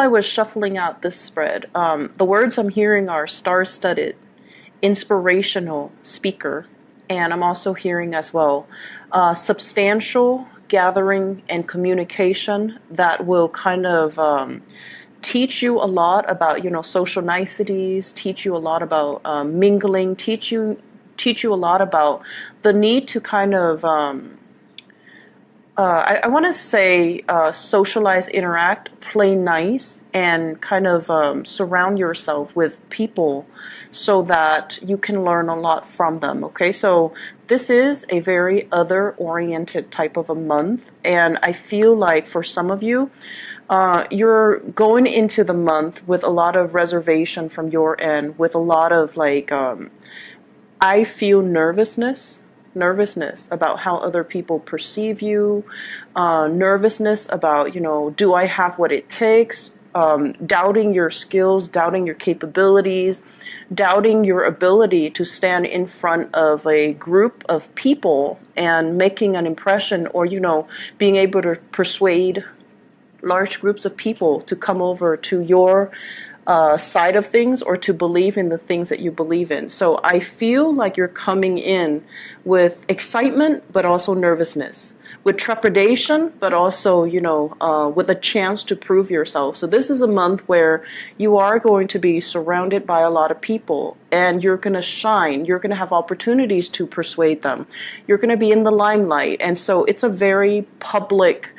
I was shuffling out this spread, the words I'm hearing are star-studded, inspirational speaker, and I'm also hearing as well substantial gathering and communication that will kind of teach you a lot about, you know, social niceties, teach you a lot about mingling, teach you a lot about the need to kind of I want to say socialize, interact, play nice, and kind of surround yourself with people so that you can learn a lot from them. Okay, so this is a very other-oriented type of a month, and I feel like for some of you, you're going into the month with a lot of reservation from your end, with a lot of like, I feel nervousness about how other people perceive you, nervousness about, you know, do I have what it takes, doubting your skills, doubting your capabilities, doubting your ability to stand in front of a group of people and making an impression, or, you know, being able to persuade large groups of people to come over to your side of things, or to believe in the things that you believe in. So I feel like you're coming in with excitement, but also nervousness, with trepidation, but also, you know, with a chance to prove yourself. So this is a month where you are going to be surrounded by a lot of people, and you're going to shine. You're going to have opportunities to persuade them. You're going to be in the limelight. And so it's a very public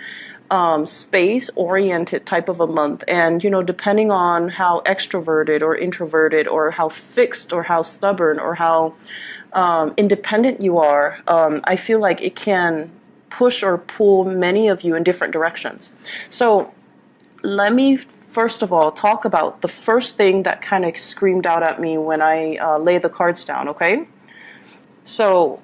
space-oriented type of a month. And, you know, depending on how extroverted or introverted, or how fixed or how stubborn or how independent you are, I feel like it can push or pull many of you in different directions. So let me first of all talk about the first thing that kind of screamed out at me when I lay the cards down, okay? So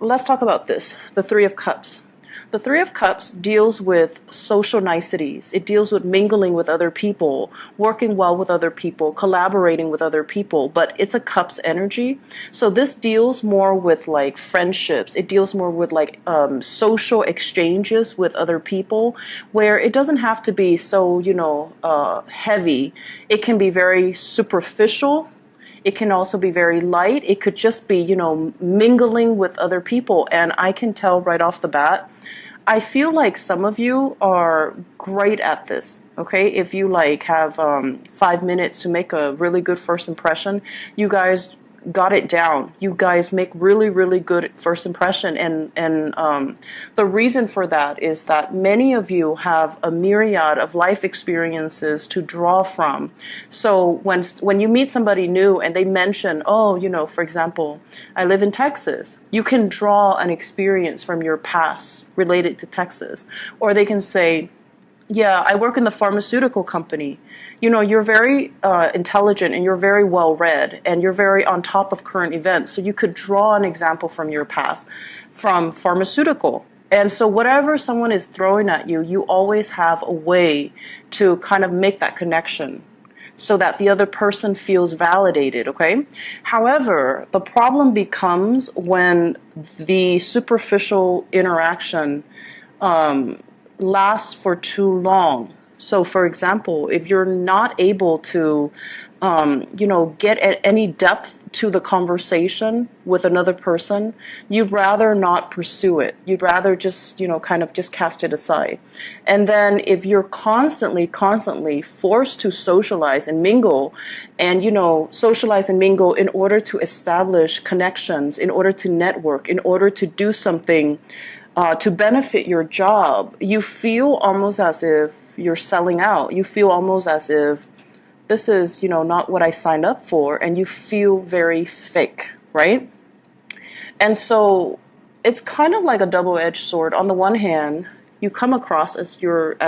let's talk about this, the Three of Cups. The Three of Cups deals with social niceties. It deals with mingling with other people, working well with other people, collaborating with other people, but it's a Cups energy. So this deals more with like friendships. It deals more with like social exchanges with other people, where it doesn't have to be so, you know, heavy. It can be very superficial. It can also be very light. It could just be, you know, mingling with other people. And I can tell right off the bat, I feel like some of you are great at this. Okay, if you like have 5 minutes to make a really good first impression, you guys got it down. You guys make really, really good first impression, and the reason for that is that many of you have a myriad of life experiences to draw from. So when you meet somebody new and they mention, oh, you know, for example, I live in Texas, you can draw an experience from your past related to Texas, or they can say, yeah, I work in the pharmaceutical company. You know, you're very intelligent, and you're very well read, and you're very on top of current events. So you could draw an example from your past, from pharmaceutical. And so whatever someone is throwing at you, you always have a way to kind of make that connection so that the other person feels validated, okay? However, the problem becomes when the superficial interaction lasts for too long. So, for example, if you're not able to, you know, get at any depth to the conversation with another person, you'd rather not pursue it. You'd rather just, you know, kind of just cast it aside. And then if you're constantly forced to socialize and mingle, and, you know, socialize and mingle in order to establish connections, in order to network, in order to do something to benefit your job, you feel almost as if you're selling out. You feel almost as if this is, you know, not what I signed up for, and you feel very fake, right? And so it's kind of like a double-edged sword. On the one hand, you come across as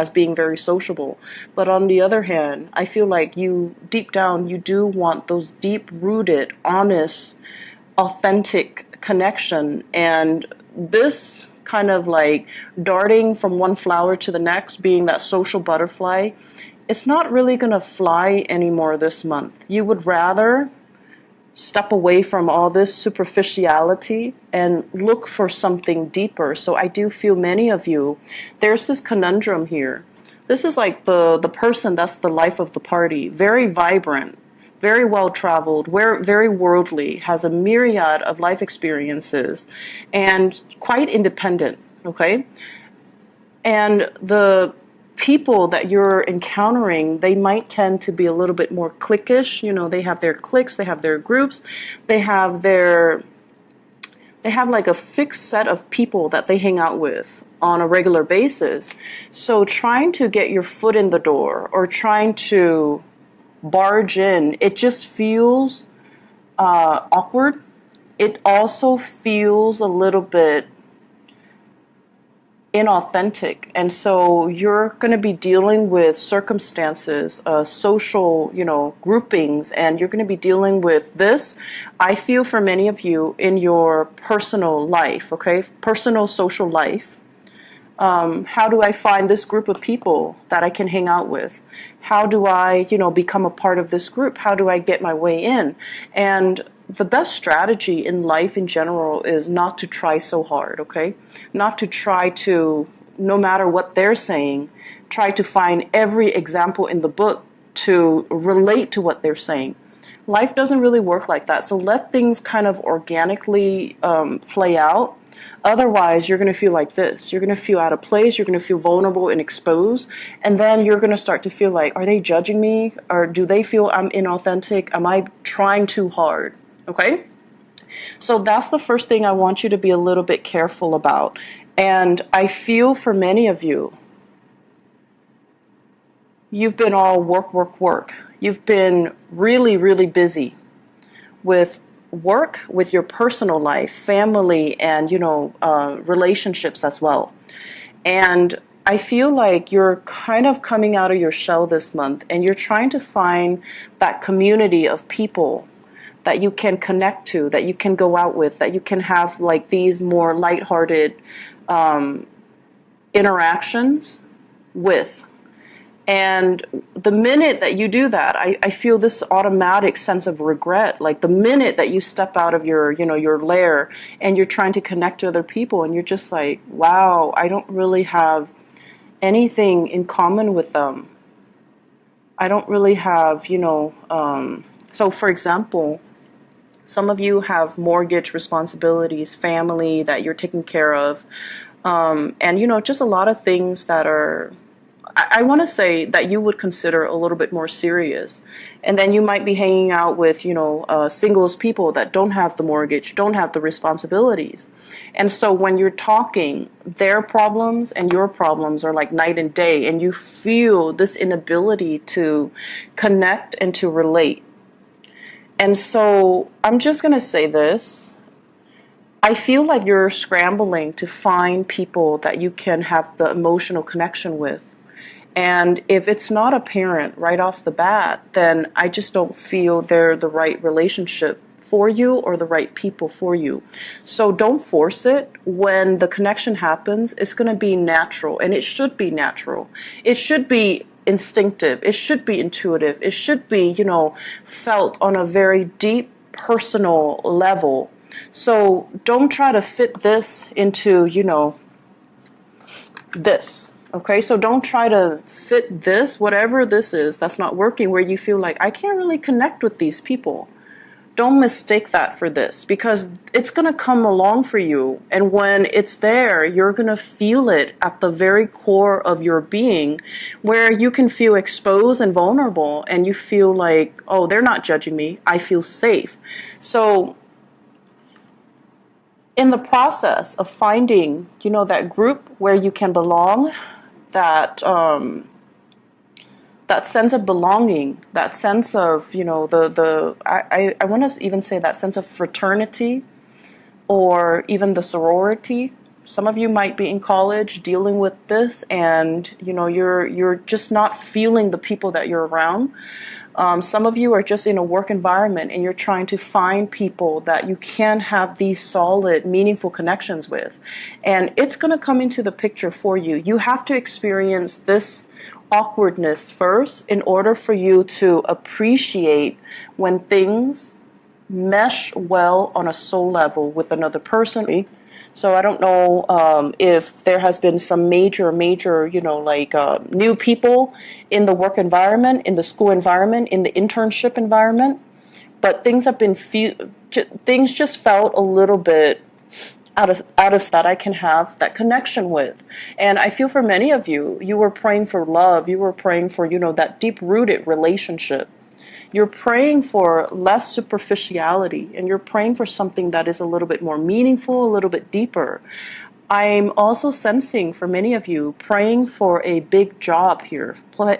being very sociable, but on the other hand, I feel like you deep down, you do want those deep-rooted, honest, authentic connection. And this kind of like darting from one flower to the next, being that social butterfly, it's not really going to fly anymore this month. You would rather step away from all this superficiality and look for something deeper. So I do feel many of you, there's this conundrum here. This is like the person that's the life of the party, very vibrant, very well traveled, very worldly, has a myriad of life experiences, and quite independent, okay? And the people that you're encountering, they might tend to be a little bit more cliquish. You know, they have their cliques, they have their groups, they have like a fixed set of people that they hang out with on a regular basis. So trying to get your foot in the door or trying to barge in, it just feels awkward. It also feels a little bit inauthentic, and so you're going to be dealing with circumstances, social, groupings, and you're going to be dealing with this, I feel, for many of you in your personal life, okay, personal social life. How do I find this group of people that I can hang out with? How do I, become a part of this group? How do I get my way in? And the best strategy in life in general is not to try so hard, okay? Not to try to, no matter what they're saying, try to find every example in the book to relate to what they're saying. Life doesn't really work like that. So let things kind of organically play out. Otherwise, you're going to feel like this. You're going to feel out of place. You're going to feel vulnerable and exposed. And then you're going to start to feel like, are they judging me? Or do they feel I'm inauthentic? Am I trying too hard? Okay? So that's the first thing I want you to be a little bit careful about. And I feel for many of you, you've been all work, work, work. You've been really, really busy with work, with your personal life, family, and, relationships as well. And I feel like you're kind of coming out of your shell this month, and you're trying to find that community of people that you can connect to, that you can go out with, that you can have like these more lighthearted interactions with. And the minute that you do that, I feel this automatic sense of regret. Like the minute that you step out of your lair and you're trying to connect to other people, and you're just like, wow, I don't really have anything in common with them. I don't really have, so for example, some of you have mortgage responsibilities, family that you're taking care of, and, just a lot of things that are, I want to say that you would consider a little bit more serious. And then you might be hanging out with, singles people that don't have the mortgage, don't have the responsibilities. And so when you're talking, their problems and your problems are like night and day, and you feel this inability to connect and to relate. And so I'm just going to say this. I feel like you're scrambling to find people that you can have the emotional connection with. And if it's not apparent right off the bat, then I just don't feel they're the right relationship for you or the right people for you. So don't force it. When the connection happens, it's going to be natural, and it should be natural. It should be instinctive. It should be intuitive. It should be, felt on a very deep personal level. So don't try to fit this into, this. Okay, so don't try to fit this, whatever this is, that's not working, where you feel like, I can't really connect with these people. Don't mistake that for this, because it's going to come along for you. And when it's there, you're going to feel it at the very core of your being, where you can feel exposed and vulnerable, and you feel like, oh, they're not judging me. I feel safe. So in the process of finding, that group where you can belong, that sense of belonging, that sense of, I want to even say that sense of fraternity, or even the sorority. Some of you might be in college dealing with this, and, you're just not feeling the people that you're around. Some of you are just in a work environment, and you're trying to find people that you can have these solid, meaningful connections with. And it's going to come into the picture for you. You have to experience this awkwardness first in order for you to appreciate when things mesh well on a soul level with another person. So I don't know if there has been some major, like new people in the work environment, in the school environment, in the internship environment, but things have been things just felt a little bit out of that I can have that connection with. And I feel for many of you, you were praying for love, you were praying for, that deep-rooted relationship. You're praying for less superficiality, and you're praying for something that is a little bit more meaningful, a little bit deeper. I'm also sensing for many of you praying for a big job here,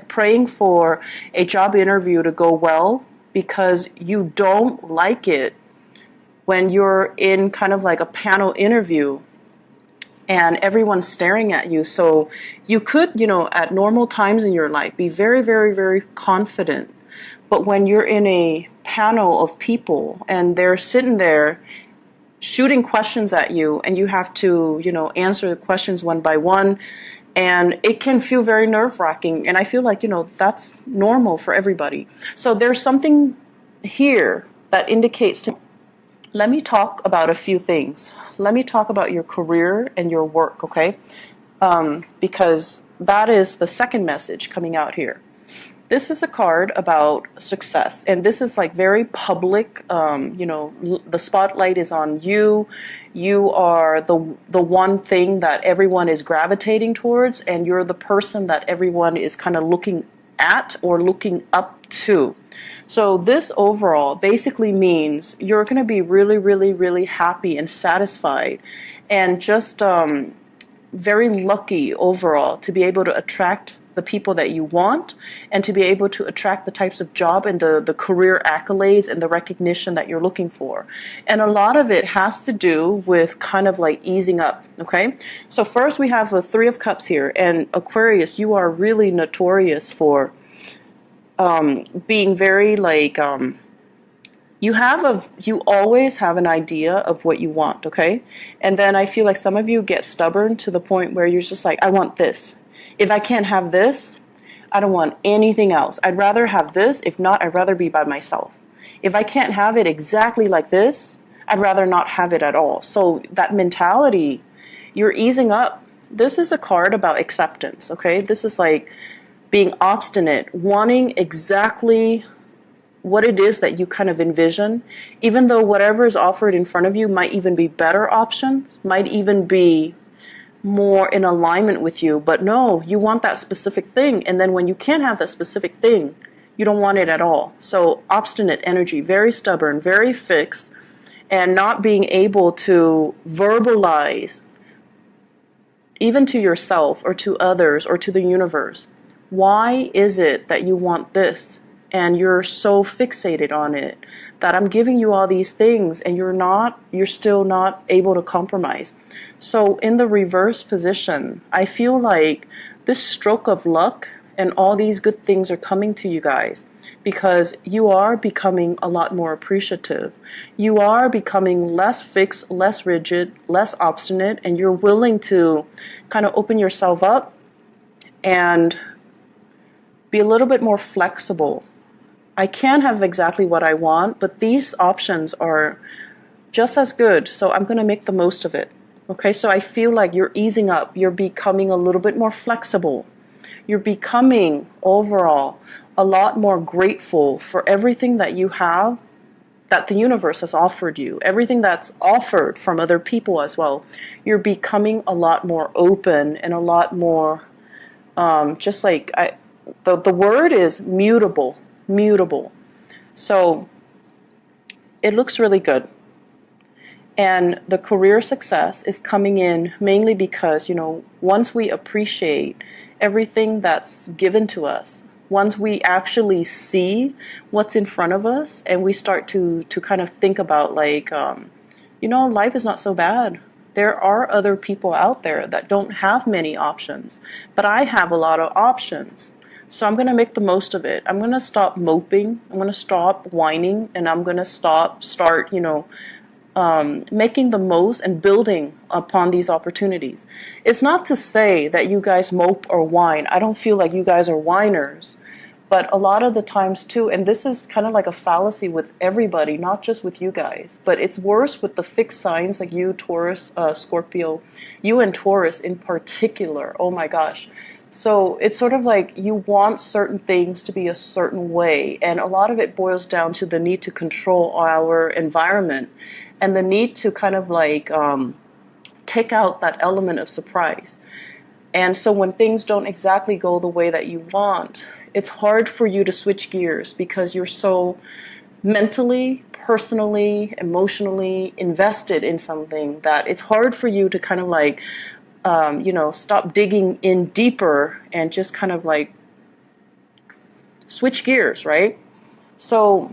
praying for a job interview to go well, because you don't like it when you're in kind of like a panel interview and everyone's staring at you. So you could, at normal times in your life, be very, very, very confident. But when you're in a panel of people and they're sitting there shooting questions at you, and you have to, answer the questions one by one, and it can feel very nerve-wracking. And I feel like, that's normal for everybody. So there's something here that indicates to me. Let me talk about a few things. Let me talk about your career and your work, okay? Because that is the second message coming out here. This is a card about success, and this is like very public. The spotlight is on you. You are the one thing that everyone is gravitating towards, and you're the person that everyone is kind of looking at or looking up to. So this overall basically means you're going to be really, really, really happy and satisfied, and just very lucky overall to be able to attract the people that you want, and to be able to attract the types of job and the career accolades and the recognition that you're looking for. And a lot of it has to do with kind of like easing up, okay? So first we have the Three of Cups here, and Aquarius, you are really notorious for being very like, you always have an idea of what you want, okay? And then I feel like some of you get stubborn to the point where you're just like, I want this. If I can't have this, I don't want anything else. I'd rather have this. If not, I'd rather be by myself. If I can't have it exactly like this, I'd rather not have it at all. So that mentality, you're easing up. This is a card about acceptance, okay? This is like being obstinate, wanting exactly what it is that you kind of envision, even though whatever is offered in front of you might even be better options, might even be more in alignment with you. But no, you want that specific thing, and then when you can't have that specific thing, you don't want it at all. So obstinate energy, very stubborn, very fixed, and not being able to verbalize even to yourself or to others or to the universe, why is it that you want this? And you're so fixated on it that I'm giving you all these things, and you're still not able to compromise. So in the reverse position, I feel like this stroke of luck and all these good things are coming to you guys because you are becoming a lot more appreciative. You are becoming less fixed, less rigid, less obstinate, and you're willing to kind of open yourself up and be a little bit more flexible. I can't have exactly what I want, but these options are just as good, so I'm going to make the most of it. Okay, so I feel like you're easing up. You're becoming a little bit more flexible. You're becoming, overall, a lot more grateful for everything that you have, that the universe has offered you, everything that's offered from other people as well. You're becoming a lot more open and a lot more, just like, the word is mutable. So it looks really good. And the career success is coming in mainly because, once we appreciate everything that's given to us, once we actually see what's in front of us, and we start to kind of think about like, life is not so bad. There are other people out there that don't have many options, but I have a lot of options. So I'm going to make the most of it. I'm going to stop moping. I'm going to stop whining, and I'm going to start, making the most and building upon these opportunities. It's not to say that you guys mope or whine. I don't feel like you guys are whiners, But a lot of the times too, and this is kind of like a fallacy with everybody, not just with you guys, but it's worse with the fixed signs like you, Taurus, Scorpio, you and Taurus in particular. Oh my gosh. So it's sort of like you want certain things to be a certain way, and a lot of it boils down to the need to control our environment and the need to kind of like take out that element of surprise. And so when things don't exactly go the way that you want, it's hard for you to switch gears because you're so mentally, personally, emotionally invested in something that it's hard for you to kind of like, stop digging in deeper and just kind of like switch gears, right? So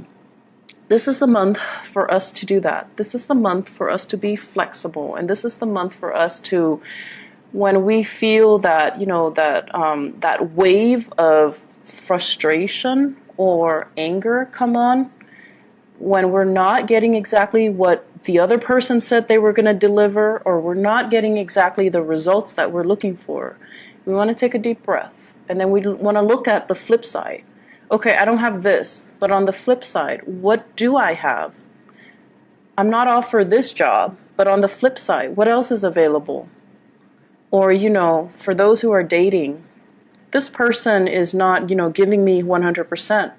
this is the month for us to do that. This is the month for us to be flexible. And this is the month for us to, when we feel that, that wave of frustration or anger come on, when we're not getting exactly what the other person said they were going to deliver, or we're not getting exactly the results that we're looking for, we want to take a deep breath. And then we want to look at the flip side. Okay, I don't have this, but on the flip side, what do I have? I'm not offered this job, but on the flip side, what else is available? Or, for those who are dating, this person is not, giving me 100%.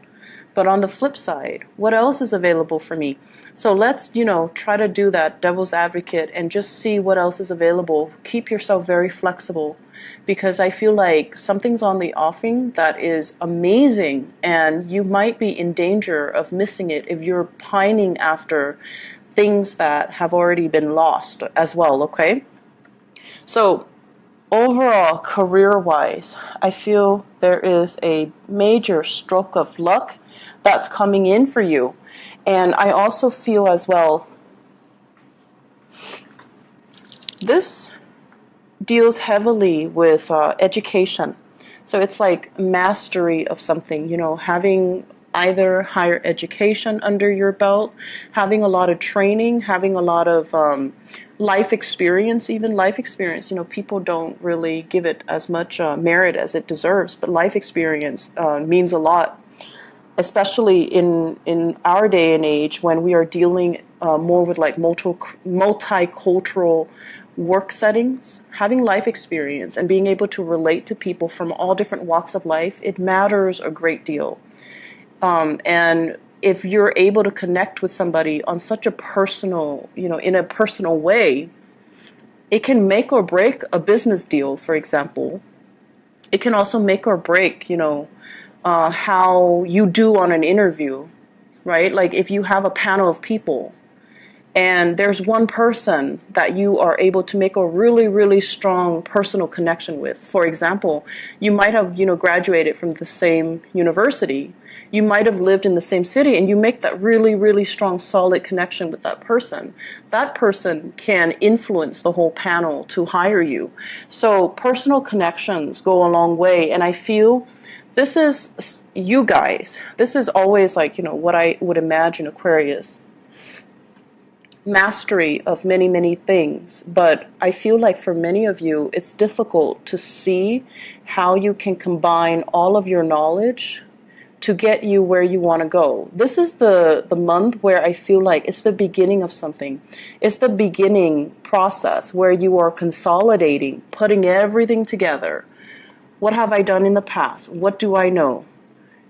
But on the flip side, what else is available for me? So let's, try to do that devil's advocate and just see what else is available. Keep yourself very flexible, because I feel like something's on the offing that is amazing, and you might be in danger of missing it if you're pining after things that have already been lost as well, okay? So overall, career-wise, I feel there is a major stroke of luck that's coming in for you. And I also feel as well, this deals heavily with education. So it's like mastery of something, having either higher education under your belt, having a lot of training, having a lot of life experience. Even life experience, people don't really give it as much merit as it deserves, but life experience means a lot, especially in our day and age when we are dealing more with like multicultural work settings. Having life experience and being able to relate to people from all different walks of life, it matters a great deal. And if you're able to connect with somebody on such a personal, in a personal way, it can make or break a business deal, for example. It can also make or break, how you do on an interview, right? Like if you have a panel of people and there's one person that you are able to make a really, really strong personal connection with. For example, you might have, graduated from the same university. You might have lived in the same city, and you make that really, really strong, solid connection with that person. That person can influence the whole panel to hire you. So personal connections go a long way, and I feel this is, you guys, this is always like, what I would imagine Aquarius. Mastery of many, many things. But I feel like for many of you, it's difficult to see how you can combine all of your knowledge to get you where you want to go. This is the month where I feel like it's the beginning of something. It's the beginning process where you are consolidating, putting everything together. What have I done in the past? What do I know?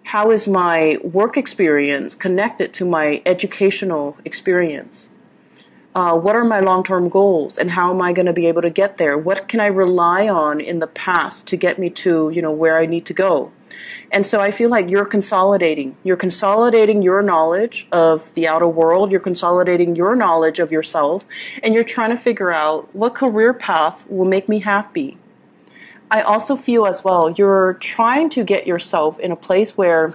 How is my work experience connected to my educational experience? What are my long-term goals, and how am I going to be able to get there? What can I rely on in the past to get me to, where I need to go? And so I feel like you're consolidating. You're consolidating your knowledge of the outer world. You're consolidating your knowledge of yourself. And you're trying to figure out what career path will make me happy. I also feel as well, you're trying to get yourself in a place where,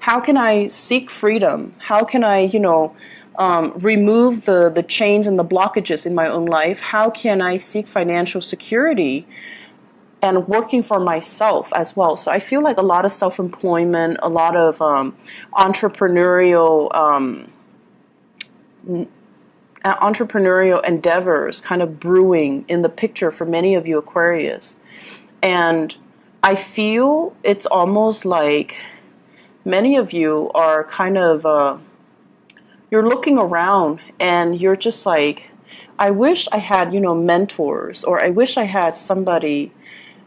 how can I seek freedom? How can I, remove the chains and the blockages in my own life? How can I seek financial security and working for myself as well? So I feel like a lot of self-employment, a lot of entrepreneurial endeavors kind of brewing in the picture for many of you Aquarius. And I feel it's almost like many of you are kind of, you're looking around and you're just like, I wish I had, mentors, or I wish I had somebody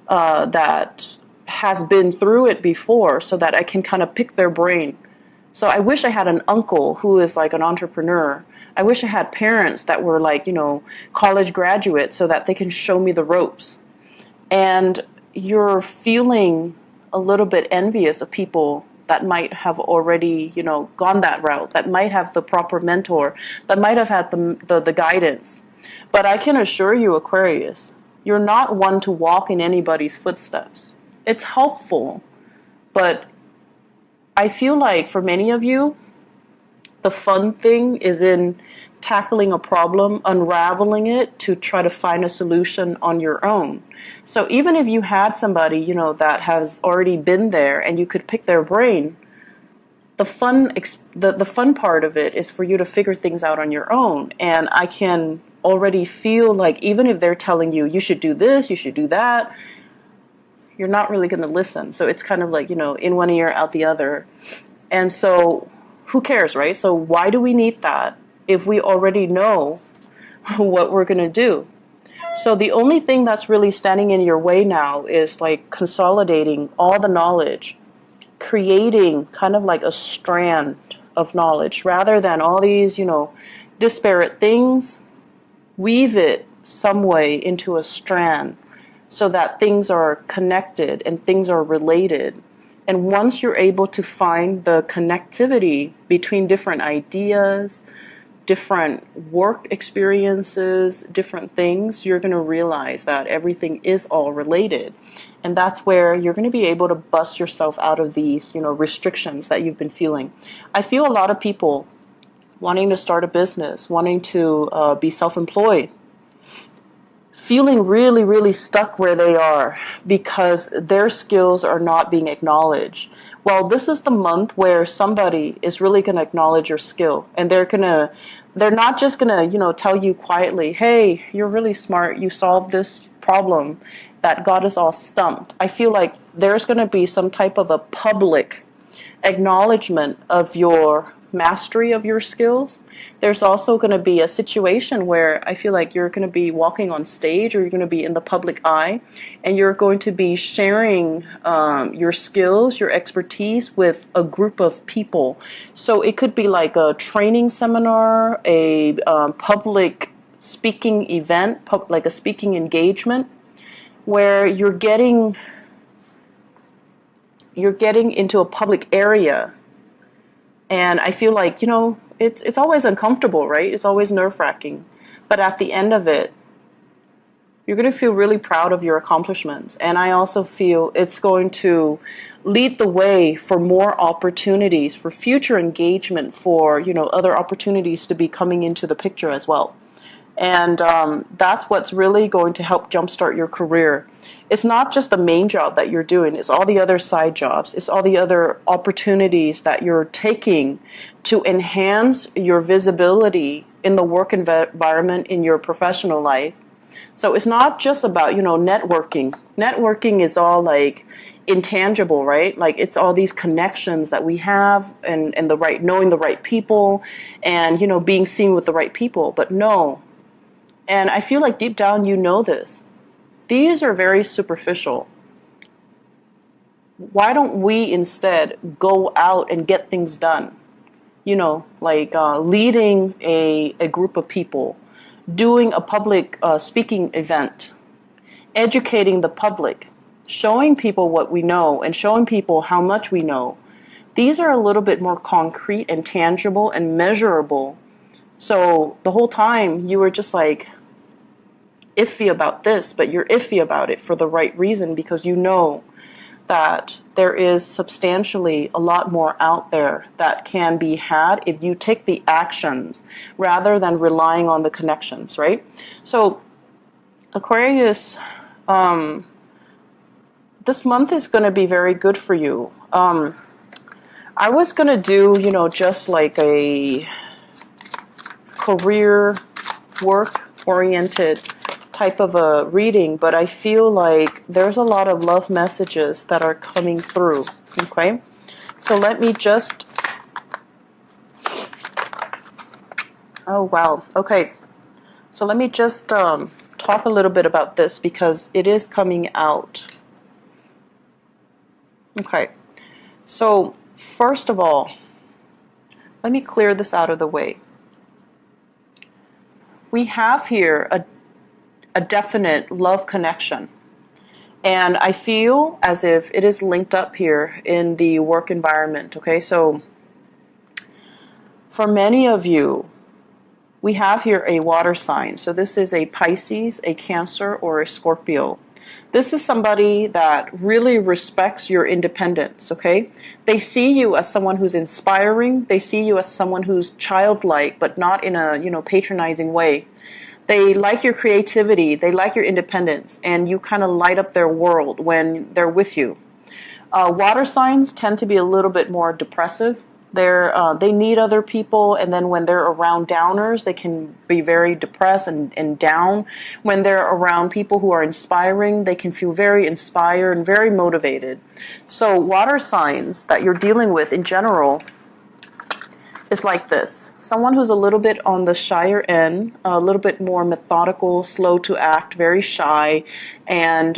that has been through it before so that I can kind of pick their brain. So I wish I had an uncle who is like an entrepreneur. I wish I had parents that were like, college graduates so that they can show me the ropes. And you're feeling a little bit envious of people that might have already, gone that route, that might have the proper mentor, that might have had the guidance. But I can assure you, Aquarius, you're not one to walk in anybody's footsteps. It's helpful, but I feel like for many of you, the fun thing is in tackling a problem, unraveling it to try to find a solution on your own. So even if you had somebody, that has already been there and you could pick their brain, the fun part of it is for you to figure things out on your own. And I can already feel like even if they're telling you, you should do this, you should do that, you're not really going to listen. So it's kind of like, in one ear, out the other. And so who cares, right? So why do we need that if we already know what we're going to do? So the only thing that's really standing in your way now is like consolidating all the knowledge, creating kind of like a strand of knowledge rather than all these, disparate things. Weave it some way into a strand so that things are connected and things are related. And once you're able to find the connectivity between different ideas, different work experiences, different things, you're going to realize that everything is all related. And that's where you're going to be able to bust yourself out of these, restrictions that you've been feeling. I feel a lot of people wanting to start a business, wanting to be self-employed, feeling really, really stuck where they are because their skills are not being acknowledged. Well, this is the month where somebody is really going to acknowledge your skill, and they're not just going to, tell you quietly, hey, you're really smart, you solved this problem that got us all stumped. I feel like there's going to be some type of a public acknowledgement of your mastery of your skills. There's also going to be a situation where I feel like you're going to be walking on stage, or you're going to be in the public eye, and you're going to be sharing your skills, your expertise with a group of people. So it could be like a training seminar, a public speaking event, like a speaking engagement, where you're getting into a public area. And I feel like, it's always uncomfortable, right? It's always nerve-wracking. But at the end of it, you're going to feel really proud of your accomplishments. And I also feel it's going to lead the way for more opportunities, for future engagement, for, other opportunities to be coming into the picture as well. And that's what's really going to help jumpstart your career. It's not just the main job that you're doing. It's all the other side jobs. It's all the other opportunities that you're taking to enhance your visibility in the work environment, in your professional life. So it's not just about, networking. Networking is all like intangible, right? Like it's all these connections that we have, and knowing the right people, and, being seen with the right people. But no. And I feel like deep down you know this. These are very superficial. Why don't we instead go out and get things done? Leading a group of people, doing a public speaking event, educating the public, showing people what we know and showing people how much we know. These are a little bit more concrete and tangible and measurable. So the whole time you were just like iffy about this, but you're iffy about it for the right reason, because you know that there is substantially a lot more out there that can be had if you take the actions rather than relying on the connections, right? So Aquarius, this month is going to be very good for you. I was going to do, just like a career work oriented type of a reading, but I feel like there's a lot of love messages that are coming through, okay? So let me just... Oh, wow. Okay. So let me just talk a little bit about this because it is coming out. Okay. So first of all, let me clear this out of the way. We have here a definite love connection. And I feel as if it is linked up here in the work environment, okay? So for many of you, we have here a water sign. So this is a Pisces, a Cancer, or a Scorpio. This is somebody that really respects your independence, okay? They see you as someone who's inspiring. They see you as someone who's childlike, but not in a, patronizing way. They like your creativity. They like your independence, and you kind of light up their world when they're with you. Water signs tend to be a little bit more depressive. They need other people, and then when they're around downers, they can be very depressed and down. When they're around people who are inspiring, they can feel very inspired and very motivated. So water signs that you're dealing with in general is like this. Someone who's a little bit on the shyer end, a little bit more methodical, slow to act, very shy, and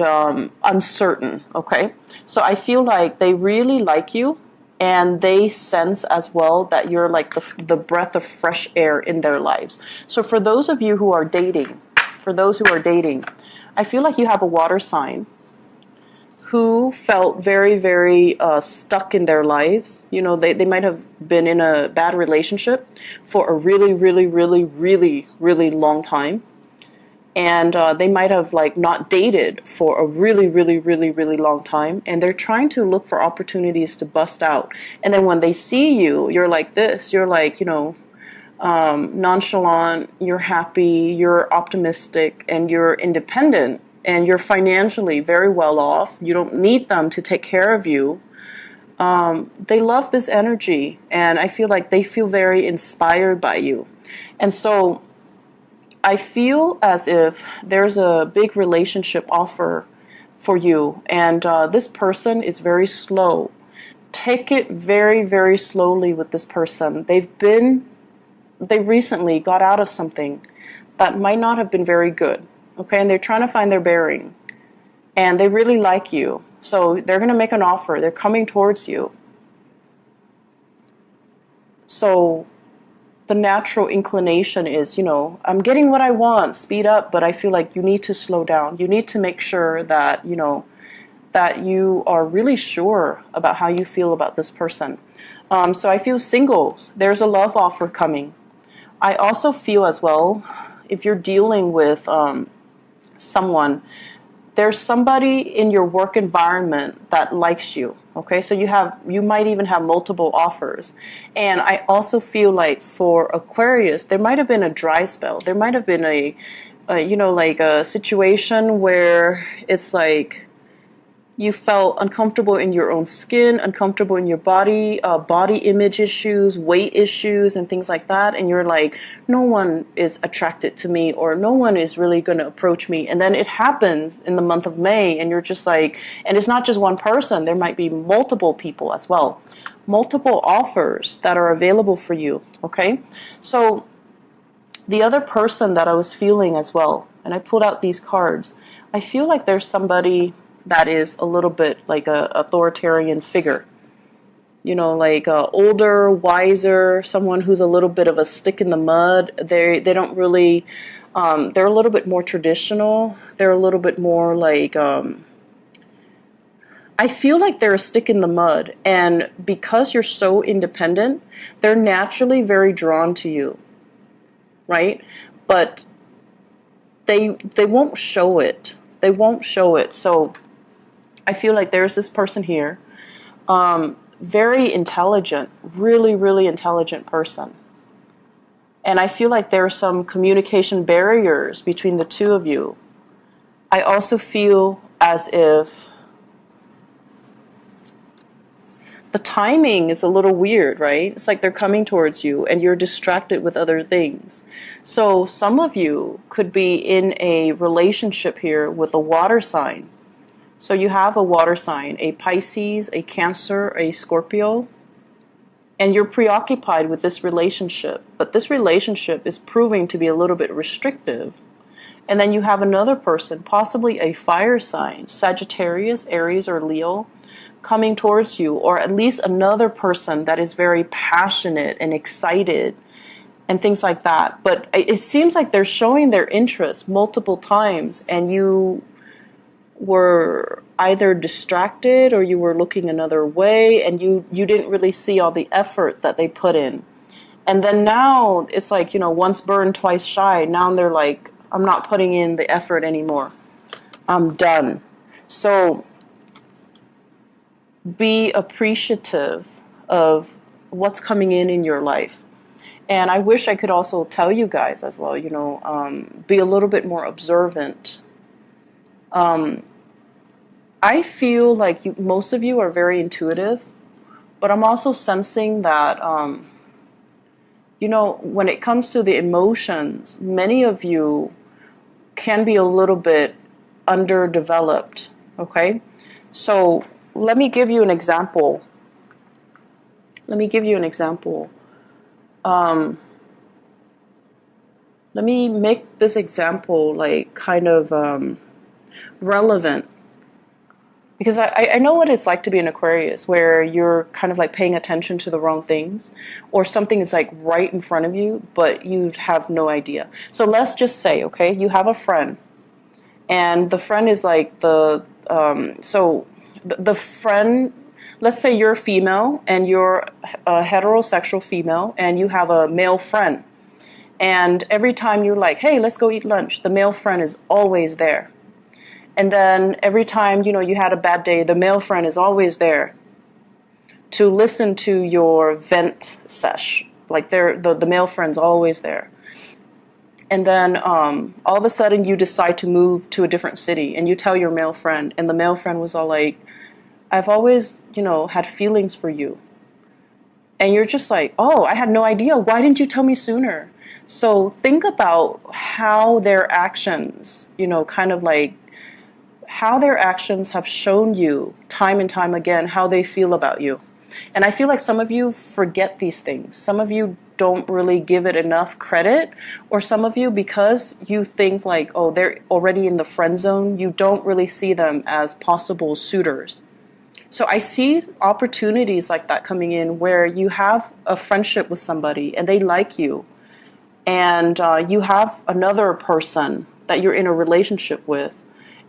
uncertain, okay? So I feel like they really like you, and they sense as well that you're like the breath of fresh air in their lives. So for those of you who are dating, I feel like you have a water sign who felt very, very stuck in their lives. They might have been in a bad relationship for a really, really, really, really, really long time. And they might have not dated for a really, really, really, really long time. And they're trying to look for opportunities to bust out. And then when they see you, you're like this. You're like, nonchalant, you're happy, you're optimistic, and you're independent. And you're financially very well off. You don't need them to take care of you. They love this energy. And I feel like they feel very inspired by you. And so I feel as if there's a big relationship offer for you, and this person is very slow. Take it very, very slowly with this person. They recently got out of something that might not have been very good, okay? And they're trying to find their bearing, and they really like you. So they're going to make an offer. They're coming towards you. So the natural inclination is, I'm getting what I want, speed up, but I feel like you need to slow down. You need to make sure that, that you are really sure about how you feel about this person. So I feel singles, there's a love offer coming. I also feel as well, if you're dealing with someone, there's somebody in your work environment that likes you, okay? So you might even have multiple offers. And I also feel like for Aquarius, there might have been a dry spell. There might have been a situation where it's like you felt uncomfortable in your own skin, uncomfortable in your body, body image issues, weight issues, and things like that. And you're like, no one is attracted to me, or no one is really going to approach me. And then it happens in the month of May, and you're just like, and it's not just one person. There might be multiple people as well. Multiple offers that are available for you, okay? So the other person that I was feeling as well, and I pulled out these cards, I feel like there's somebody that is a little bit like a authoritarian figure, older, wiser, someone who's a little bit of a stick in the mud. They don't really, they're a little bit more traditional. They're a little bit more like, I feel like they're a stick in the mud, and because you're so independent, they're naturally very drawn to you, right? But they won't show it. They won't show it. So I feel like there's this person here, very intelligent, really, really intelligent person. And I feel like there are some communication barriers between the two of you. I also feel as if the timing is a little weird, right? It's like they're coming towards you and you're distracted with other things. So some of you could be in a relationship here with a water sign. So you have a water sign, a Pisces, a Cancer, a Scorpio, and you're preoccupied with this relationship. But this relationship is proving to be a little bit restrictive. And then you have another person, possibly a fire sign, Sagittarius, Aries, or Leo, coming towards you, or at least another person that is very passionate and excited and things like that. But it seems like they're showing their interest multiple times, and you were either distracted or you were looking another way, and you didn't really see all the effort that they put in. And then now it's like, once burned, twice shy. Now they're like, I'm not putting in the effort anymore. I'm done. So be appreciative of what's coming in your life. And I wish I could also tell you guys as well, be a little bit more observant. I feel like most of you are very intuitive, but I'm also sensing that, when it comes to the emotions, many of you can be a little bit underdeveloped, okay? So let me give you an example. Let me make this example like kind of relevant. Because I know what it's like to be an Aquarius, where you're kind of like paying attention to the wrong things, or something is like right in front of you, but you have no idea. So let's just say, okay, you have a friend, and the friend is like the friend, let's say you're a female and you're a heterosexual female and you have a male friend. And every time you're like, hey, let's go eat lunch, the male friend is always there. And then every time, you had a bad day, the male friend is always there to listen to your vent sesh. Like the male friend's always there. And then all of a sudden you decide to move to a different city and you tell your male friend, and the male friend was all like, I've always, had feelings for you. And you're just like, oh, I had no idea. Why didn't you tell me sooner? So think about how their actions, kind of like how their actions have shown you time and time again how they feel about you. And I feel like some of you forget these things. Some of you don't really give it enough credit, or some of you, because you think like, oh, they're already in the friend zone, you don't really see them as possible suitors. So I see opportunities like that coming in where you have a friendship with somebody and they like you, and you have another person that you're in a relationship with,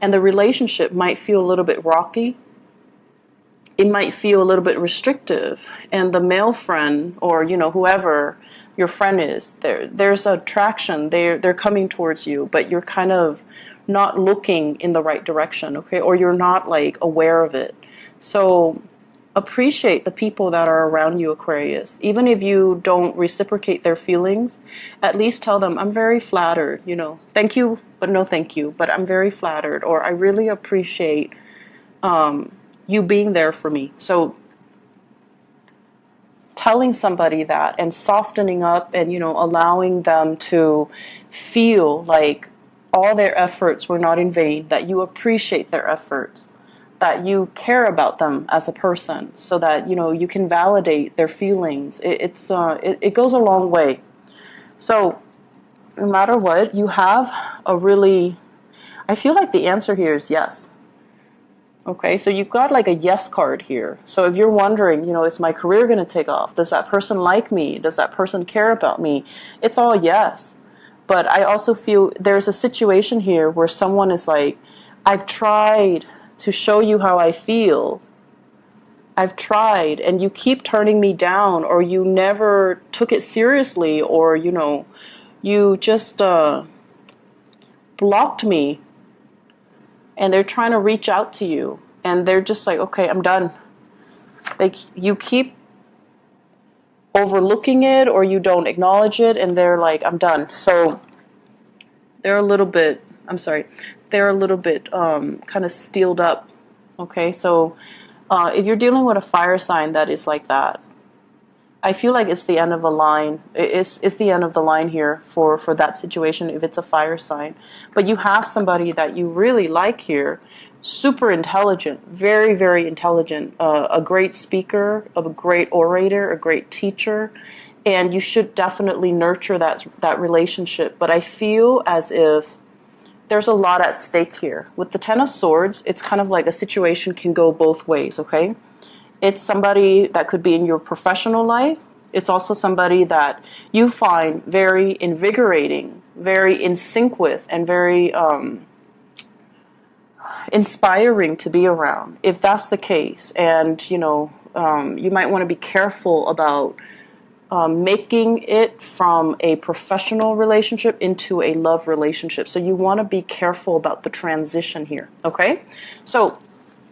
and the relationship might feel a little bit rocky. It might feel a little bit restrictive, and the male friend, or whoever your friend is, there's attraction. They're coming towards you, but you're kind of not looking in the right direction, okay? Or you're not like aware of it. So appreciate the people that are around you, Aquarius. Even if you don't reciprocate their feelings, at least tell them, I'm very flattered, thank you, but no thank you, but I'm very flattered, or I really appreciate you being there for me. So telling somebody that and softening up and, allowing them to feel like all their efforts were not in vain, that you appreciate their efforts, that you care about them as a person, so that, you can validate their feelings. It goes a long way. So no matter what, you have I feel like the answer here is yes. Okay, so you've got like a yes card here. So if you're wondering, is my career going to take off? Does that person like me? Does that person care about me? It's all yes. But I also feel there's a situation here where someone is like, I've tried to show you how I feel. I've tried, and you keep turning me down, or you never took it seriously, or, you just blocked me. And they're trying to reach out to you, and they're just like, okay, I'm done. You keep overlooking it, or you don't acknowledge it, and they're like, I'm done. So they're a little bit kind of steeled up. Okay, so If you're dealing with a fire sign that is like that, I feel like it's the end of a line. It's the end of the line here for that situation if it's a fire sign. But you have somebody that you really like here, super intelligent, very, very intelligent, a great speaker, a great orator, a great teacher, and you should definitely nurture that relationship. But I feel as if there's a lot at stake here. With the Ten of Swords, it's kind of like a situation can go both ways, okay? It's somebody that could be in your professional life. It's also somebody that you find very invigorating, very in sync with, and very inspiring to be around, if that's the case. And, you know, you might want to be careful about making it from a professional relationship into a love relationship. So you want to be careful about the transition here, okay? So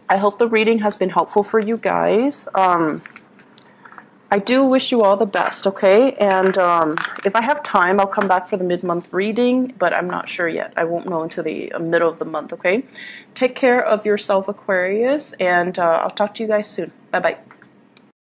I hope the reading has been helpful for you guys. I do wish you all the best, okay? And if I have time, I'll come back for the mid-month reading, but I'm not sure yet. I won't know until the middle of the month, okay? Take care of yourself, Aquarius, and I'll talk to you guys soon. Bye-bye.